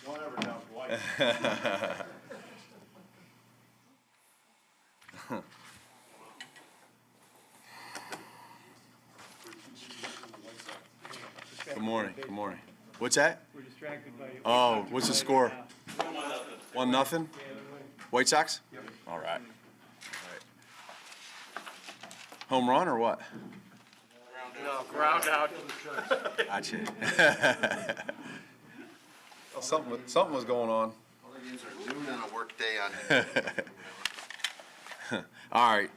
Don't ever doubt Dwight. Good morning, good morning. What's that? We're distracted by you. Oh, what's the score? 1-0? White Sox? Yep. All right. Home run or what? No, ground out. Gotcha. Well, something was going on. All the games are noon on a work day on. All right,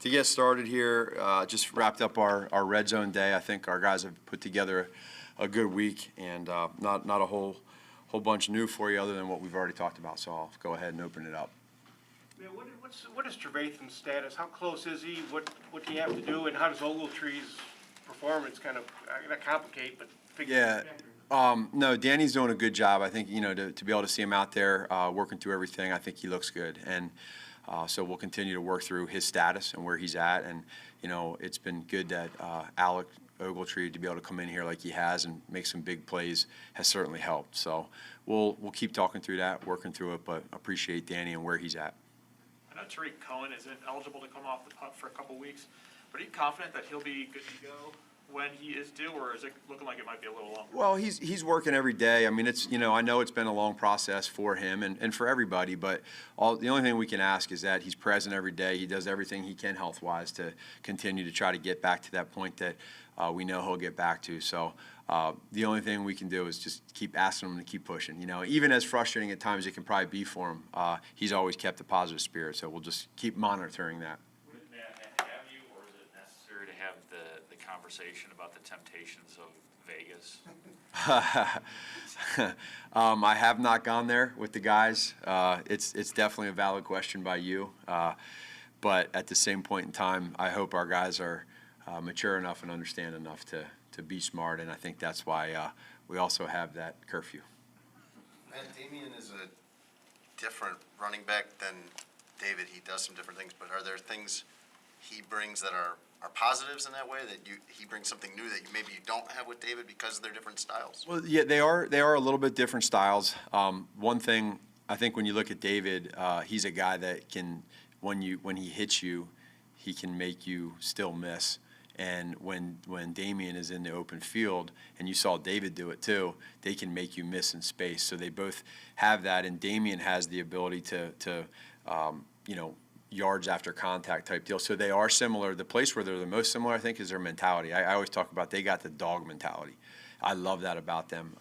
to get started here, just wrapped up our red zone day. I think our guys have put together a good week, and not a whole bunch new for you other than what we've already talked about. So I'll go ahead and open it up. Man, what is Trevathan's status? How close is he? What do you have to do? And how does Ogletree's performance kind of, not complicate, but figure Yeah. it out? No, Danny's doing a good job. I think, to be able to see him out there working through everything, I think he looks good. And so we'll continue to work through his status and where he's at. And, it's been good that Alec Ogletree, to be able to come in here like he has and make some big plays has certainly helped. So we'll keep talking through that, working through it, but appreciate Danny and where he's at. I know Tariq Cohen isn't eligible to come off the pup for a couple weeks, but are you confident that he'll be good to go when he is due, or is it looking like it might be a little longer? Well, he's working every day. I mean, it's, I know it's been a long process for him and for everybody, but the only thing we can ask is that he's present every day. He does everything he can health-wise to continue to try to get back to that point that we know he'll get back to. So the only thing we can do is just keep asking him to keep pushing. Even as frustrating at times it can probably be for him, he's always kept a positive spirit. So we'll just keep monitoring that. Would Matt have you, or is it necessary to have the conversation about the temptations of Vegas? I have not gone there with the guys. It's definitely a valid question by you. But at the same point in time, I hope our guys are mature enough and understand enough to be smart, and I think that's why we also have that curfew. Matt, Damian is a different running back than David. He does some different things, but are there things he brings that are positives in that way, that he brings something new that maybe you don't have with David because of their different styles? Well, yeah, they are a little bit different styles. One thing, I think when you look at David, he's a guy that can, when he hits you, he can make you still miss. And when Damian is in the open field, and you saw David do it too, they can make you miss in space. So they both have that, and Damian has the ability to yards after contact type deal. So they are similar. The place where they're the most similar, I think, is their mentality. I always talk about they got the dog mentality. I love that about them.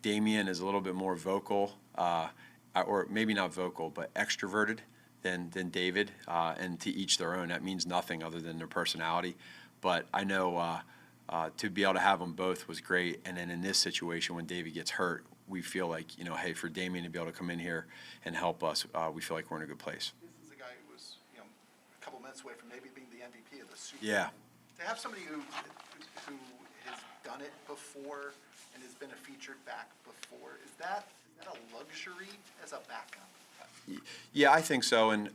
Damian is a little bit more vocal, or maybe not vocal, but extroverted than David, and to each their own. That means nothing other than their personality. But I know to be able to have them both was great. And then in this situation, when David gets hurt, we feel like, hey, for Damian to be able to come in here and help us, we feel like we're in a good place. This is a guy who was, a couple minutes away from maybe being the MVP of the Super Bowl. Yeah. To have somebody who has done it before and has been a featured back before, is that a luxury as a backup? Yeah, I think so. And,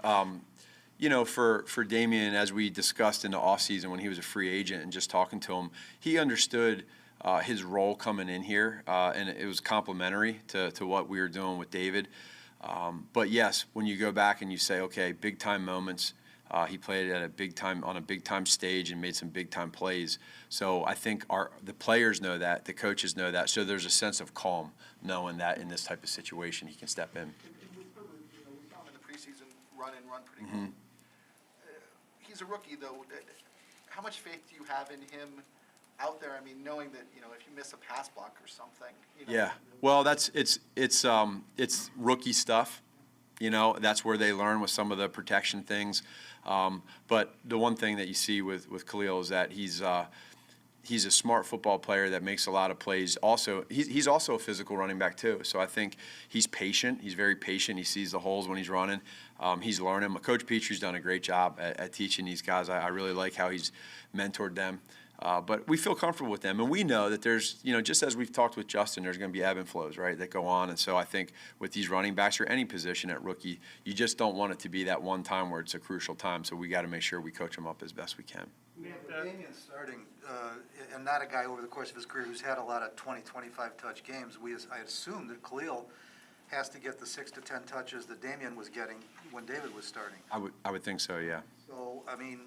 for Damian, as we discussed in the offseason when he was a free agent and just talking to him, he understood his role coming in here, and it was complementary to what we were doing with David. But yes, when you go back and you say, okay, big time moments, he played at on a big time stage and made some big time plays. So I think the players know that, the coaches know that. So there's a sense of calm knowing that in this type of situation he can step in. We saw him in the preseason run pretty Mm-hmm. well. He's a rookie, though. How much faith do you have in him out there? I mean, knowing that, if you miss a pass block or something. Yeah, well, it's rookie stuff. That's where they learn with some of the protection things. But the one thing that you see with Khalil is that he's a smart football player that makes a lot of plays. Also, he's also a physical running back too. So I think he's patient. He's very patient. He sees the holes when he's running. He's learning. Coach Petrie's done a great job at teaching these guys. I really like how he's mentored them. But we feel comfortable with them, and we know that there's, just as we've talked with Justin, there's going to be ebb and flows, right, that go on. And so I think with these running backs or any position at rookie, you just don't want it to be that one time where it's a crucial time. So we got to make sure we coach them up as best we can. Damien's starting, and not a guy over the course of his career who's had a lot of 20, 25 touch games. I assume that Khalil has to get the 6 to 10 touches that Damien was getting when David was starting. I would think so, yeah. So, I mean,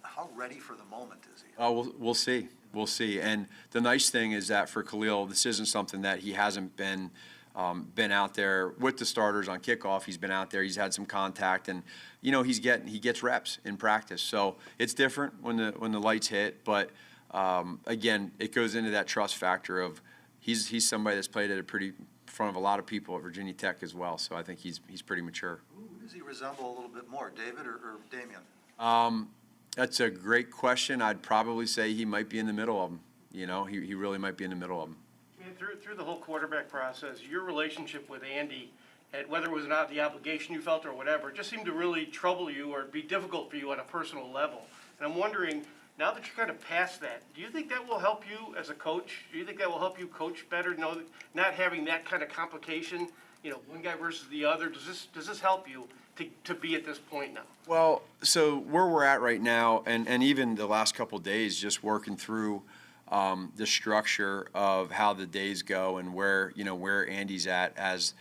how ready for the moment is he? Oh, we'll see. We'll see. And the nice thing is that for Khalil, this isn't something that he hasn't been out there with the starters on kickoff. He's been out there. He's had some contact, and he gets reps in practice. So it's different when the lights hit. But again, it goes into that trust factor of he's somebody that's played at in front of a lot of people at Virginia Tech as well. So I think he's pretty mature. Who does he resemble a little bit more, David or Damien? That's a great question. I'd probably say he might be in the middle of them. He really might be in the middle of them. Through the whole quarterback process, your relationship with Andy, and whether it was not the obligation you felt or whatever, just seemed to really trouble you or be difficult for you on a personal level. And I'm wondering, now that you're kind of past that, do you think that will help you as a coach? Do you think that will help you coach better, not having that kind of complication, one guy versus the other? Does this help you to be at this point now? Well, so where we're at right now, and even the last couple of days, just working through the structure of how the days go and where Andy's at as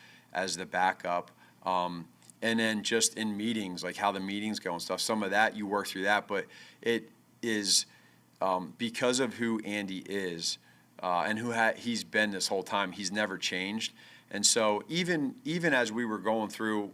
the backup, and then just in meetings, like how the meetings go and stuff. Some of that you work through that, but it is because of who Andy is and who he's been this whole time. He's never changed, and so even as we were going through,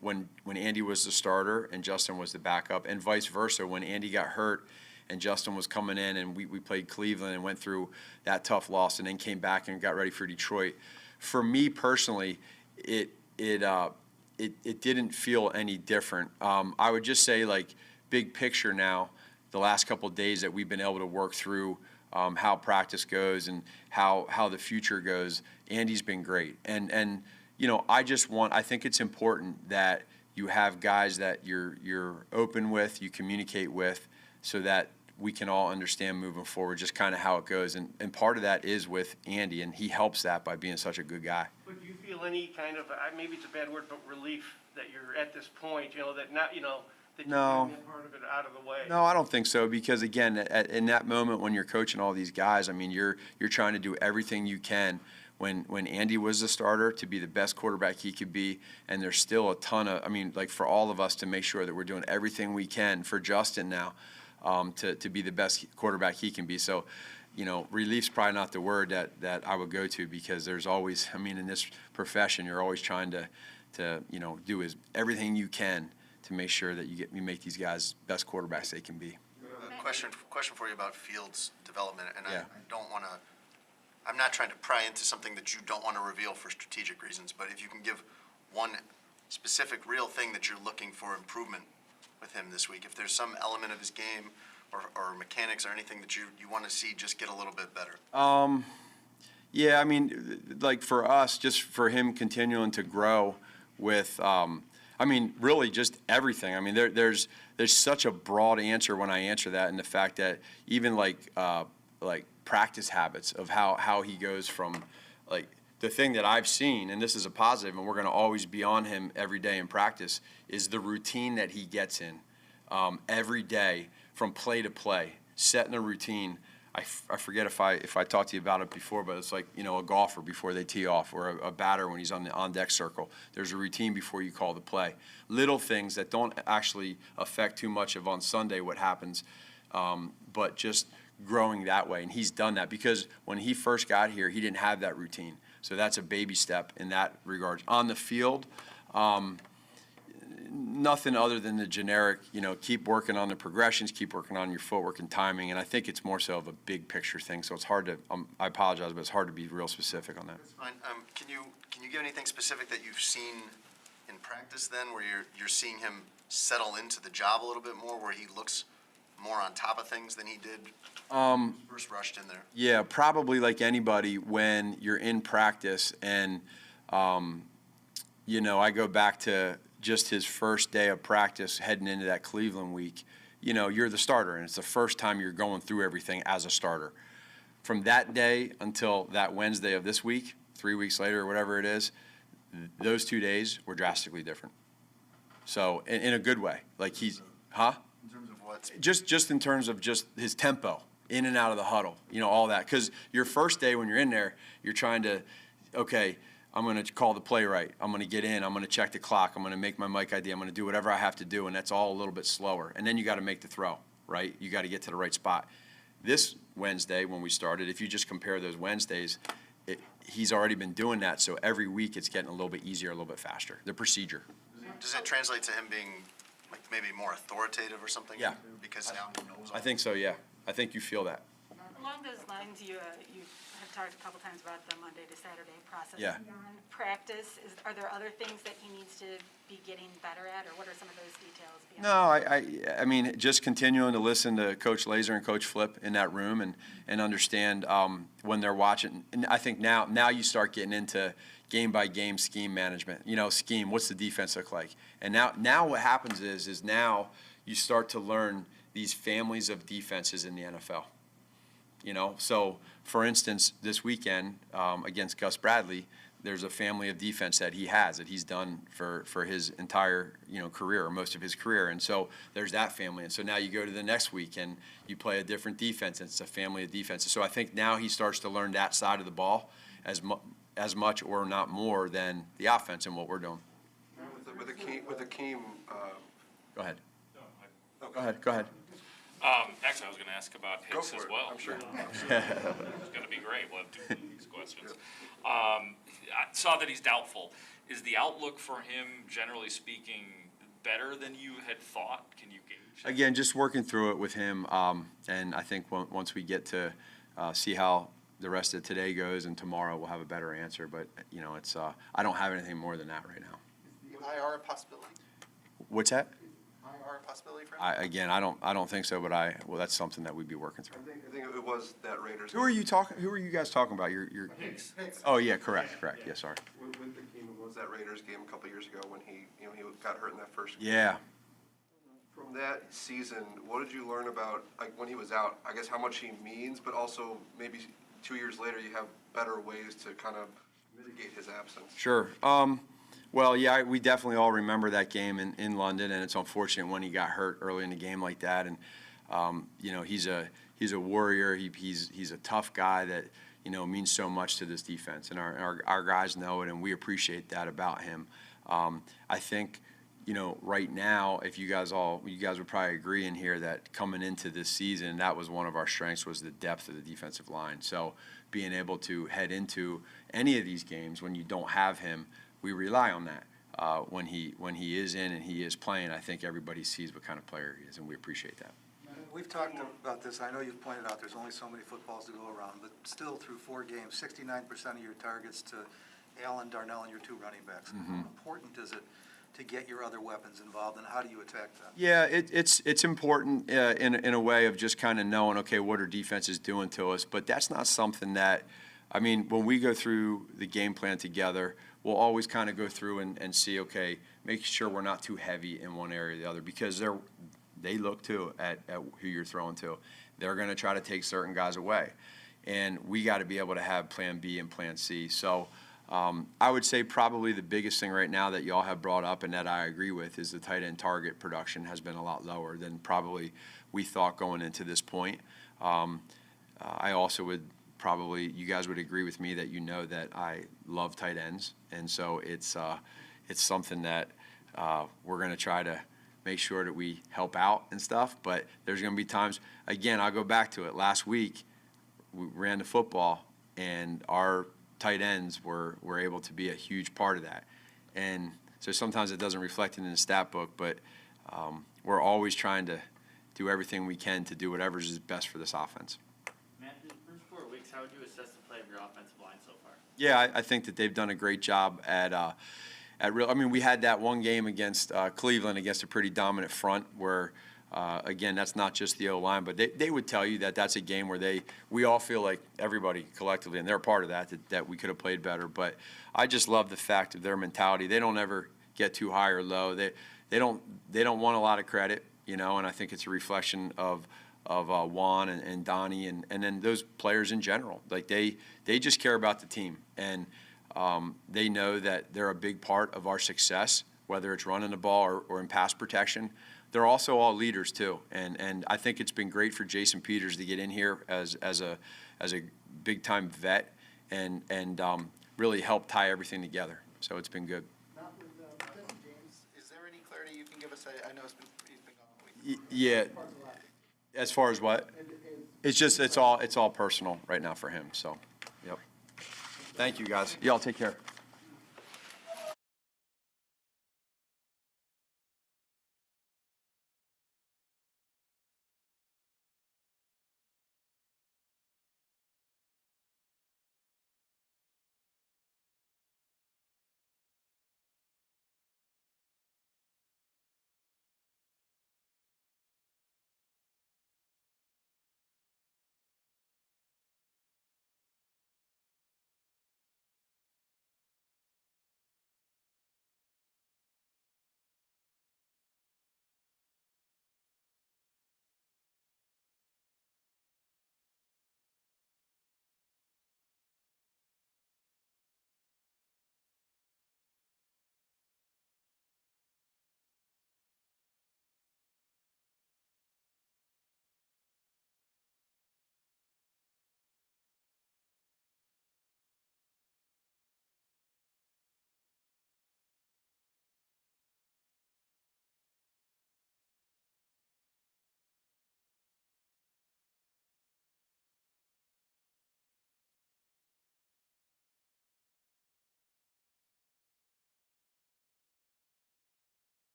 when Andy was the starter and Justin was the backup, and vice versa, when Andy got hurt and Justin was coming in, and we played Cleveland and went through that tough loss and then came back and got ready for Detroit. For me personally, it didn't feel any different. I would just say, like, big picture now, the last couple of days that we've been able to work through how practice goes and how the future goes, Andy's been great. And I think it's important that you have guys that you're open with, you communicate with, so that we can all understand moving forward just kind of how it goes. And part of that is with Andy, and he helps that by being such a good guy. But do you feel any kind of, maybe it's a bad word, but relief that you're at this point, that not, that you're No. getting that part of it out of the way? No, I don't think so, because again, in that moment when you're coaching all these guys, you're trying to do everything you can when Andy was the starter to be the best quarterback he could be, and there's still a ton of, for all of us to make sure that we're doing everything we can for Justin now to be the best quarterback he can be. So, relief's probably not the word that I would go to, because there's always, in this profession, you're always trying to do everything you can to make sure that you make these guys best quarterbacks they can be. Question for you about Fields' development, and Yeah. I'm not trying to pry into something that you don't want to reveal for strategic reasons, but if you can give one specific real thing that you're looking for improvement with him this week, if there's some element of his game or mechanics or anything that you want to see just get a little bit better. Yeah, like for us, just for him continuing to grow with, really just everything. There's such a broad answer when I answer that, and the fact that even like practice habits of how he goes from, like, the thing that I've seen, and this is a positive, and we're going to always be on him every day in practice, is the routine that he gets in every day from play to play, setting a routine. I forget if I talked to you about it before, but it's like, a golfer before they tee off, or a batter when he's on the on-deck circle. There's a routine before you call the play. Little things that don't actually affect too much of on Sunday what happens, but just growing that way. And he's done that, because when he first got here, he didn't have that routine. So that's a baby step in that regard. On the field, nothing other than the generic, keep working on the progressions, keep working on your footwork and timing. And I think it's more so of a big picture thing. So it's hard to, I apologize, but it's hard to be real specific on that. Fine. Can you give anything specific that you've seen in practice then, where you're seeing him settle into the job a little bit more, where he looks more on top of things than he did first rushed in there? Yeah, probably like anybody, when you're in practice and, I go back to just his first day of practice heading into that Cleveland week. You're the starter, and it's the first time you're going through everything as a starter. From that day until that Wednesday of this week, 3 weeks later or whatever it is, those 2 days were drastically different. So in a good way. Like In terms of what? What's, Just in terms of just his tempo, in and out of the huddle, all that. Because your first day when you're in there, you're trying to, okay, I'm going to call the play right. I'm going to get in. I'm going to check the clock. I'm going to make my mic ID. I'm going to do whatever I have to do, and that's all a little bit slower. And then you got to make the throw, right? You got to get to the right spot. This Wednesday, when we started, if you just compare those Wednesdays, he's already been doing that. So every week it's getting a little bit easier, a little bit faster. The procedure. does it translate to him being like maybe more authoritative or something? Yeah. Because now he knows. I think so, yeah. I think you feel that. Along those lines, you have talked a couple times about the Monday to Saturday process. Yeah. Beyond practice, are there other things that he needs to be getting better at, or what are some of those details? No, I mean, just continuing to listen to Coach Laser and Coach Flip in that room and understand when they're watching. And I think now you start getting into game-by-game scheme management. Scheme, what's the defense look like? And now what happens is now you start to learn these families of defenses in the NFL. So for instance, this weekend against Gus Bradley, there's a family of defense that he's done for his entire career, or most of his career, and so there's that family. And so now you go to the next week and you play a different defense, and it's a family of defenses. So I think now he starts to learn that side of the ball as much or not more than the offense and what we're doing. With Akeem, Go ahead. Go ahead. Actually, I was going to ask about Go Hicks for as it. well. I'm sure. It's going to be great. We'll have two of these questions. I saw that he's doubtful. Is the outlook for him, generally speaking, better than you had thought? Can you gauge that? Again, just working through it with him, and I think once we get to see how the rest of today goes and tomorrow, we'll have a better answer. But it's I don't have anything more than that right now. Is the IR a possibility? What's that? IR a possibility for him? I don't think so. But that's something that we'd be working through. I think it was that Raiders. Who are you guys talking about? Your Hicks. Oh yeah, correct. Yeah, sorry. With Akeem, it was that Raiders game a couple years ago when he got hurt in that first game. Yeah. From that season, what did you learn about, like, when he was out, I guess how much he means, but also maybe 2 years later you have better ways to kind of mitigate his absence? Sure. Well, yeah, we definitely all remember that game in London, and it's unfortunate when he got hurt early in the game like that. And he's a warrior. He's a tough guy that means so much to this defense, and our guys know it, and we appreciate that about him. I think right now, if you guys would probably agree in here that coming into this season, that was one of our strengths, was the depth of the defensive line. So being able to head into any of these games when you don't have him, we rely on that. When he is in and he is playing, I think everybody sees what kind of player he is, and we appreciate that. We've talked about this. I know you've pointed out there's only so many footballs to go around, but still through 4 games, 69% of your targets to Allen, Darnell, and your 2 running backs. How important is it to get your other weapons involved, and how do you attack them? Yeah, it's important in a way of just kind of knowing, okay, what are defenses doing to us? But that's not something that, when we go through the game plan together, we'll always kind of go through and see, okay, make sure we're not too heavy in one area or the other, because they look too at who you're throwing to. They're going to try to take certain guys away, and we got to be able to have plan B and plan C. So I would say probably the biggest thing right now that y'all have brought up and that I agree with is the tight end target production has been a lot lower than probably we thought going into this point. I also would probably, you guys would agree with me that that I love tight ends, and so it's something that we're going to try to make sure that we help out and stuff. But there's going to be times, again, I'll go back to it. Last week, we ran the football, and our tight ends were able to be a huge part of that. And so sometimes it doesn't reflect it in the stat book, but we're always trying to do everything we can to do whatever is best for this offense. Matt, in the first 4 weeks, how would you assess the play of your offensive line so far? Yeah, I think that they've done a great job at real. We had that one game against Cleveland against a pretty dominant front where, again, that's not just the O-line, but they would tell you that that's a game where we all feel like everybody collectively, and they're a part of that we could have played better. But I just love the fact of their mentality. They don't ever get too high or low. They don't want a lot of credit, and I think it's a reflection of Juan and Donnie and then those players in general. Like they just care about the team, and they know that they're a big part of our success, whether it's running the ball or in pass protection. they're also all leaders too. And I think it's been great for Jason Peters to get in here as a big-time vet and really help tie everything together. So it's been good. Not with Jesse James, is there any clarity you can give us? I know he's been gone. Yeah, as far as what? It's all personal right now for him, so, yep. Thank you, guys. Y'all take care.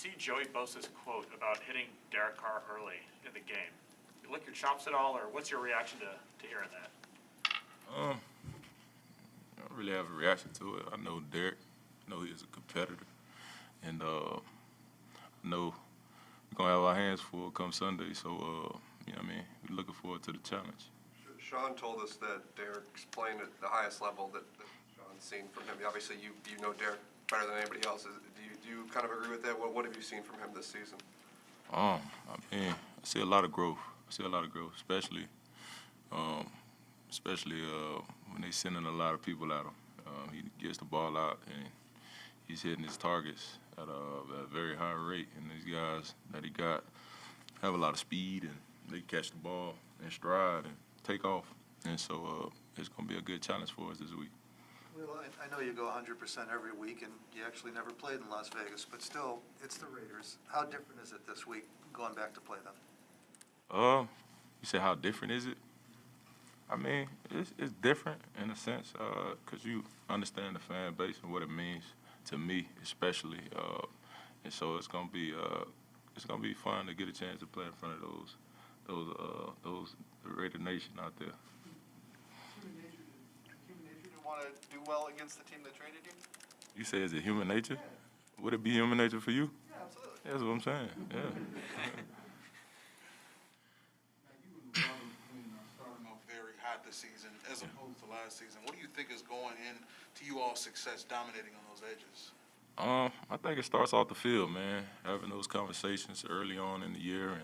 see Joey Bosa's quote about hitting Derek Carr early in the game. You lick your chops at all, or what's your reaction to hearing that? I don't really have a reaction to it. I know Derek. I know he's a competitor. And I know we're going to have our hands full come Sunday. So, you know what I mean? We're looking forward to the challenge. Sean told us that Derek's playing at the highest level that Sean's seen from him. Obviously, you know Derek better than anybody else. Do you kind of agree with that? What have you seen from him this season? I mean, I see a lot of growth. Especially when they sending a lot of people at him. He gets the ball out and he's hitting his targets at a very high rate. And these guys that he got have a lot of speed and they catch the ball in stride and take off. And so it's going to be a good challenge for us this week. Well, I know you go 100% every week, and you actually never played in Las Vegas, but still, it's the Raiders. How different is it this week going back to play them? You say how different is it? I mean, it's different in a sense, because you understand the fan base and what it means to me, especially, and so it's gonna be fun to get a chance to play in front of those Raider Nation out there. Human nature to want to do well against the team that traded you? You say, is it human nature? Would it be human nature for you? Yeah, absolutely. That's what I'm saying. Yeah. Starting off very hot this season as opposed to last season. What do you think is going into you all success dominating on those edges? I think it starts off the field, man. Having those conversations early on in the year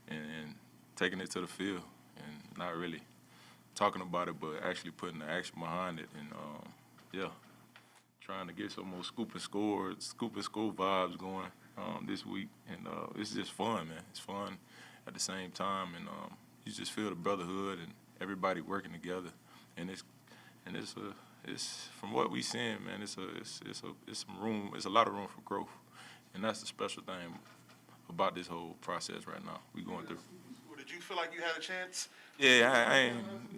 and taking it to the field and not really talking about it, but actually putting the action behind it. And yeah, trying to get some more scoop and score vibes going this week. And it's just fun, man. It's fun at the same time, and you just feel the brotherhood and everybody working together. And it's from what we seeing, man. It's a lot of room for growth, and that's the special thing about this whole process right now we going through. Did you feel like you had a chance? Yeah,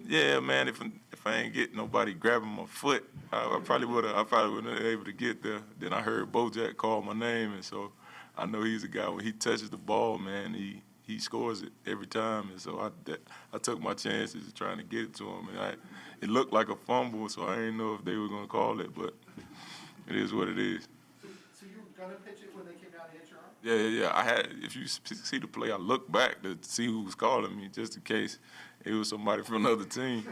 yeah, man. If I ain't get nobody grabbing my foot, I probably would have been able to get there. Then I heard Bojack call my name, and so I know he's a guy when he touches the ball, man. He scores it every time, and so I took my chances of trying to get it to him, and it looked like a fumble, so I didn't know if they were gonna call it, but it is what it is. So you were gonna pitch it when they came down to hit your arm? Yeah. If you see the play, I looked back to see who was calling me, just in case it was somebody from another team.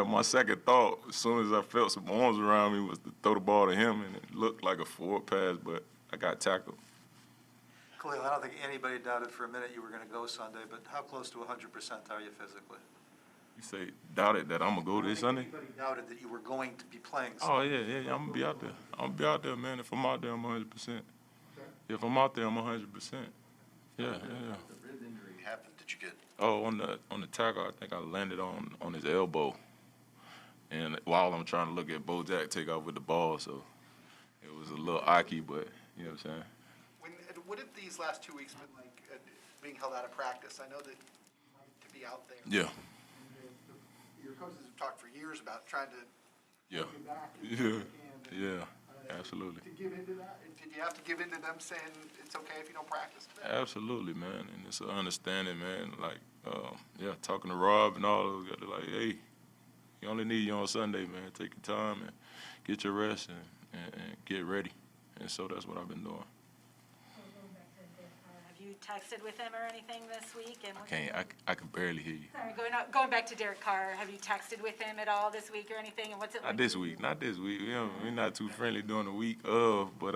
My second thought, as soon as I felt some arms around me, was to throw the ball to him, and it looked like a forward pass, but I got tackled. Khalil, I don't think anybody doubted for a minute you were going to go Sunday, but how close to 100% are you physically? You say doubted that I'm gonna go this Sunday? Anybody doubted that you were going to be playing Oh Sunday? yeah, I'm gonna be out there. I'm gonna be out there, man. If I'm out there, I'm 100%. If I'm out there, I'm 100%. Yeah. The rib injury happened. Did you get? Oh, on the tackle, I think I landed on his elbow, and while I'm trying to look at Bojack take off with the ball, so it was a little icky, but you know what I'm saying. What have these last 2 weeks been like, being held out of practice? I know that to be out there. Yeah. Your coaches have talked for years about trying to Yeah. get back. Yeah. Absolutely. To give into that, did you have to give into them saying it's okay if you don't practice today? Absolutely, man. And it's an understanding, man. Like, talking to Rob and all those guys, they're like, hey, you only need you on Sunday, man. Take your time and get your rest and get ready. And so that's what I've been doing. Have you texted with him or anything this week? And I can barely hear you. Sorry, going back to Derek Carr, have you texted with him at all this week or anything? And what's it like? Not this week. We're not too friendly during the week of, but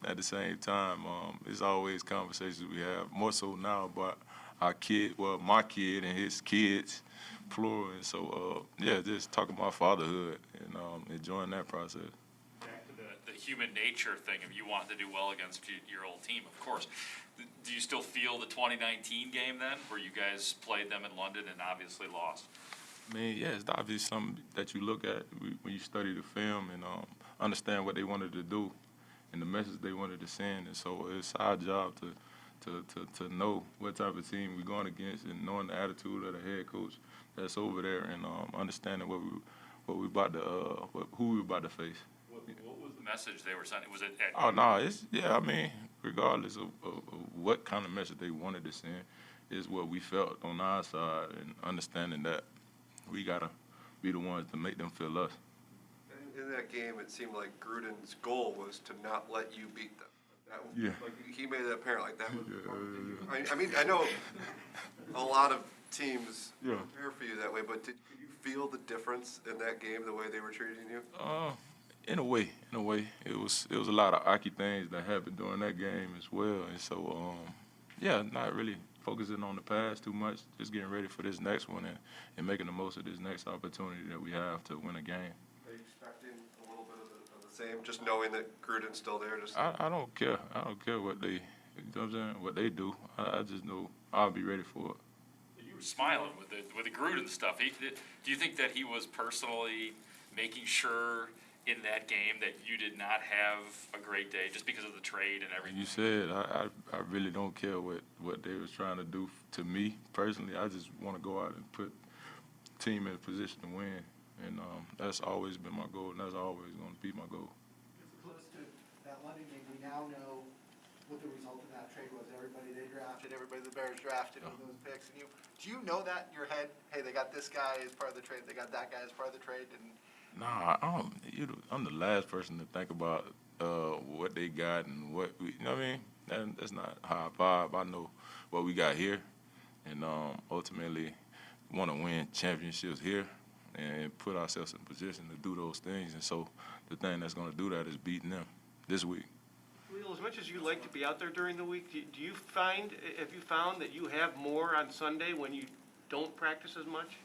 at the same time, it's always conversations we have, more so now about our kid, my kid and his kids, plural. And so, just talking about fatherhood and enjoying that process. Back to the human nature thing of you wanting to do well against your old team, of course. Do you still feel the 2019 game then, where you guys played them in London and obviously lost? I mean, yeah, it's obviously something that you look at when you study the film and understand what they wanted to do and the message they wanted to send. And so it's our job to know what type of team we're going against and knowing the attitude of the head coach that's over there and understanding who we about to face. What was the message they were sending? Was it? Oh, no, I mean, regardless of what kind of message they wanted to send, is what we felt on our side and understanding that we got to be the ones to make them feel us. In that game, it seemed like Gruden's goal was to not let you beat them. Yeah. Like, he made it apparent, like, that was. I mean, I know a lot of teams Yeah. prepare for you that way, but could you feel the difference in that game, the way they were treating you? In a way, it was a lot of Aki things that happened during that game as well, and so yeah, not really focusing on the past too much, just getting ready for this next one and making the most of this next opportunity that we have to win a game. Are you expecting a little bit of the same, just knowing that Gruden's still there? Just I don't care. I don't care what they, you know what I'm saying, what they do. I just know I'll be ready for it. You were smiling with the Gruden stuff. Do you think that he was personally making sure in that game that you did not have a great day just because of the trade and everything? You said I really don't care what they was trying to do to me personally. I just want to go out and put the team in a position to win, and that's always been my goal, and that's always going to be my goal. Close to that London game, we now know what the result of that trade was. Everybody they drafted, everybody the Bears drafted with those picks. And do you know that in your head? Hey, they got this guy as part of the trade. They got that guy as part of the trade. And Nah, I'm the last person to think about what they got and what we, you know what I mean? That's not how I vibe. I know what we got here, and ultimately want to win championships here and put ourselves in position to do those things. And so the thing that's going to do that is beating them this week. Khalil, as much as you like to be out there during the week, have you found that you have more on Sunday when you don't practice as much?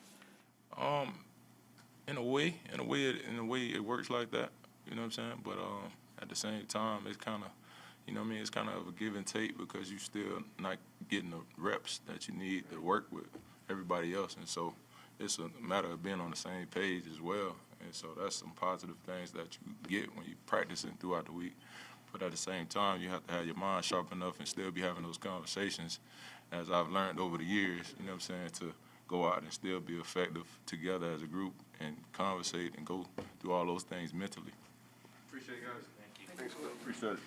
In a way, it works like that. You know what I'm saying? But at the same time, it's kind of, you know what I mean? It's kind of a give and take because you still not getting the reps that you need to work with everybody else, and so it's a matter of being on the same page as well. And so that's some positive things that you get when you practicing throughout the week. But at the same time, you have to have your mind sharp enough and still be having those conversations, as I've learned over the years. You know what I'm saying? To go out and still be effective together as a group and conversate and go through all those things mentally. appreciate it, guys. Thank you. Thanks, Will. Appreciate it.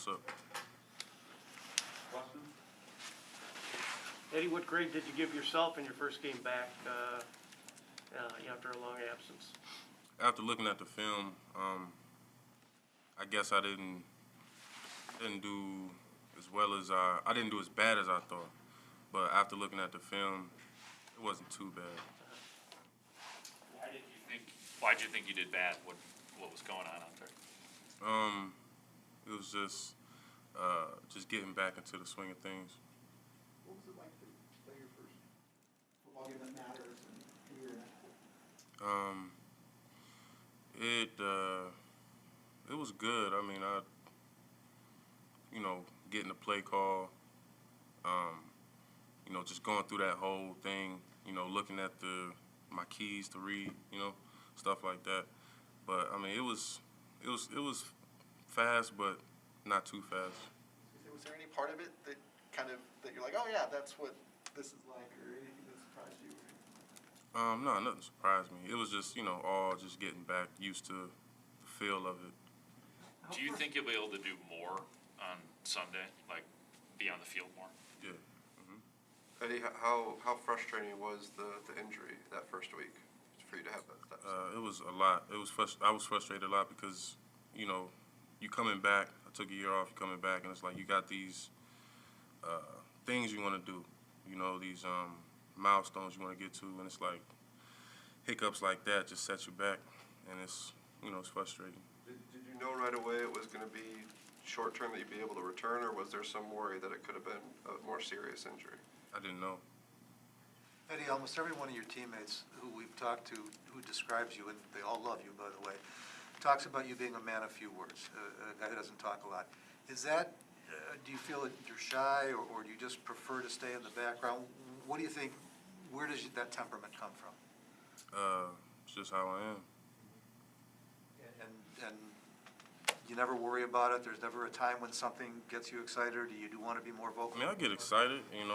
what's up. Eddie, what grade did you give yourself in your first game back, after a long absence? After looking at the film, I guess I didn't do as well as I didn't do as bad as I thought. But after looking at the film, it wasn't too bad. Why'd you think you did bad? What was going on out there? It was just getting back into the swing of things. What was it like to play your first football game that matters in a year and a half? It was good. I mean, getting the play call, just going through that whole thing, looking at my keys to read, stuff like that. But I mean, it was fast, but not too fast. Was there any part of it that that you're like, oh yeah, that's what this is like, or anything that surprised you? No, nothing surprised me. It was just, all just getting back used to the feel of it. Do you think you'll be able to do more on Sunday, like be on the field more? Yeah. Eddie, how frustrating was the injury that first week for you to have that? It was a lot. I was frustrated a lot because, you coming back. I took a year off. You coming back, and it's like you got these things you want to do. These milestones you want to get to, and it's like hiccups like that just set you back, and it's frustrating. Did you know right away it was going to be short term that you'd be able to return, or was there some worry that it could have been a more serious injury? I didn't know. Eddie, almost every one of your teammates who we've talked to, who describes you, and they all love you, by the way, talks about you being a man of few words, a guy who doesn't talk a lot. Is that, do you feel that you're shy, or do you just prefer to stay in the background? What do you think, where does that temperament come from? It's just how I am. And you never worry about it? There's never a time when something gets you excited, or do you want to be more vocal? I mean, I get excited, and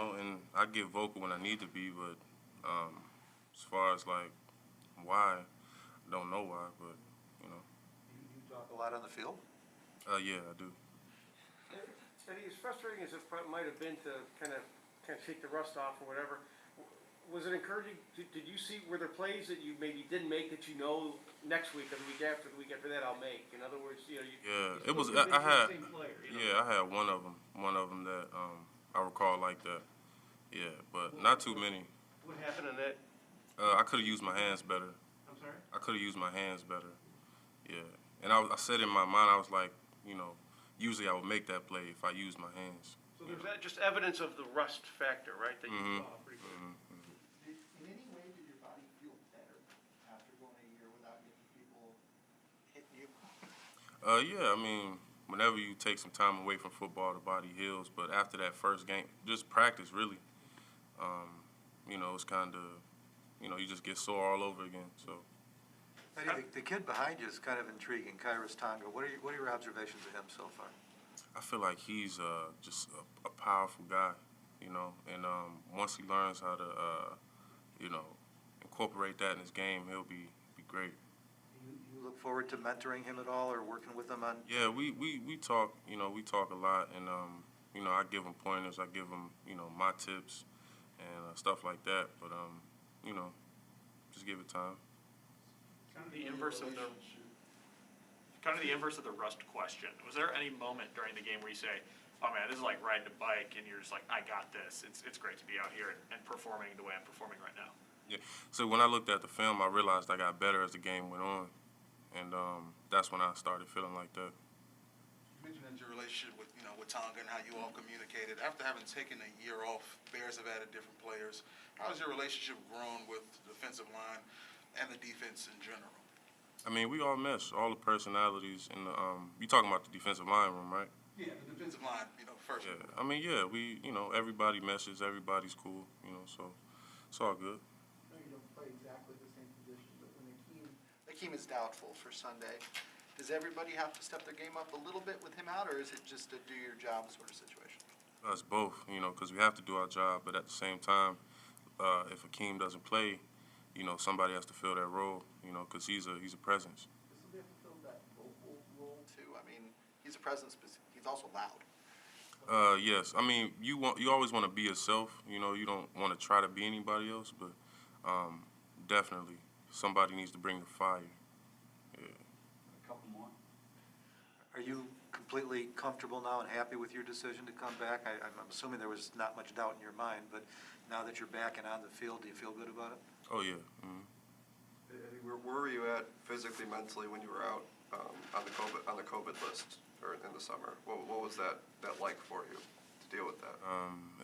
I get vocal when I need to be, but as far as like why, I don't know why, but You talk a lot on the field? Yeah, I do. Eddie, as frustrating as it might have been to kind of shake the rust off or whatever, was it encouraging? Did you see, were there plays that you maybe didn't make that next week or the week after that I'll make? In other words, Yeah, it was. I had. Yeah, I had one of them that I recall like that. Yeah, but not too many. What happened in that? I could have used my hands better. I'm sorry? I could have used my hands better. Yeah, and I said in my mind, I was like, usually I would make that play if I used my hands. So there's that just evidence of the rust factor, right? That you saw pretty good. In any way, did your body feel better after going a year without getting people hitting you? Yeah, I mean, whenever you take some time away from football, the body heals. But after that first game, just practice really. It's kind of, you just get sore all over again. So. Eddie, the kid behind you is kind of intriguing, Kairos Tonga. What are your observations of him so far? I feel like he's just a powerful guy, and once he learns how to, incorporate that in his game, he'll be great. You look forward to mentoring him at all, or working with him on? Yeah, we talk, we talk a lot, and I give him pointers, I give him, my tips and stuff like that. But just give it time. Kind of the inverse of the rust question. Was there any moment during the game where you say, oh man, this is like riding a bike, and you're just like, I got this. It's great to be out here and performing the way I'm performing right now? Yeah. So when I looked at the film, I realized I got better as the game went on, and that's when I started feeling like that. You mentioned your relationship with Tonga and how you all communicated. After having taken a year off, Bears have added different players. How has your relationship grown with the defensive line and the defense in general? I mean, we all mesh, all the personalities in the. You talking about the defensive line room, right? Yeah, the defensive line, first. Yeah. I mean, yeah, we, everybody meshes, everybody's cool, so it's all good. I know you don't play exactly the same position, but when Akeem is doubtful for Sunday, does everybody have to step their game up a little bit with him out, or is it just a do-your-job sort of situation? Us both, because we have to do our job, but at the same time, if Akeem doesn't play, somebody has to fill that role, because he's a presence. Does somebody have to fill that vocal role too? I mean, he's a presence, but he's also loud. Yes. I mean, you always want to be yourself. You know, you don't want to try to be anybody else, but definitely somebody needs to bring the fire. A couple more. Are you completely comfortable now and happy with your decision to come back? I'm assuming there was not much doubt in your mind, but now that you're back and on the field, do you feel good about it? Oh yeah. Mm-hmm. Eddie, where were you at physically, mentally when you were out on the COVID list or in the summer? What was that like for you to deal with that?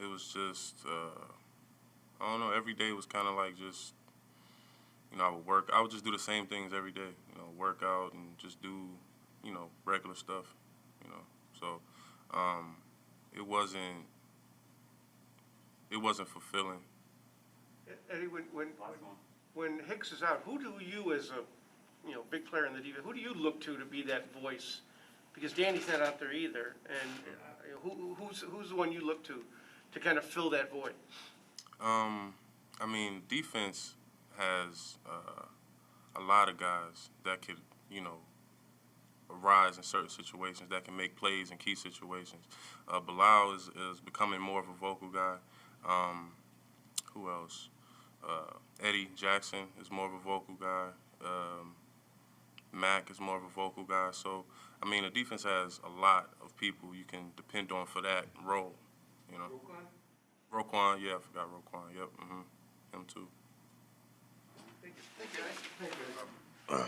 It was just I don't know. Every day was kind of like just, you know, I would just do the same things every day. You know, work out and just do, you know, regular stuff. You know, so it wasn't fulfilling. Eddie, when Hicks is out, who do you, as a, you know, big player in the defense, who do you look to be that voice? Because Danny's not out there either, and who's the one you look to kind of fill that void? I mean, defense has a lot of guys that could, you know, arise in certain situations, that can make plays in key situations. Bilal is becoming more of a vocal guy. Who else? Eddie Jackson is more of a vocal guy. Mac is more of a vocal guy. So, I mean, the defense has a lot of people you can depend on for that role, you know. Roquan, yeah, I forgot Roquan. Yep, him too. Thank you.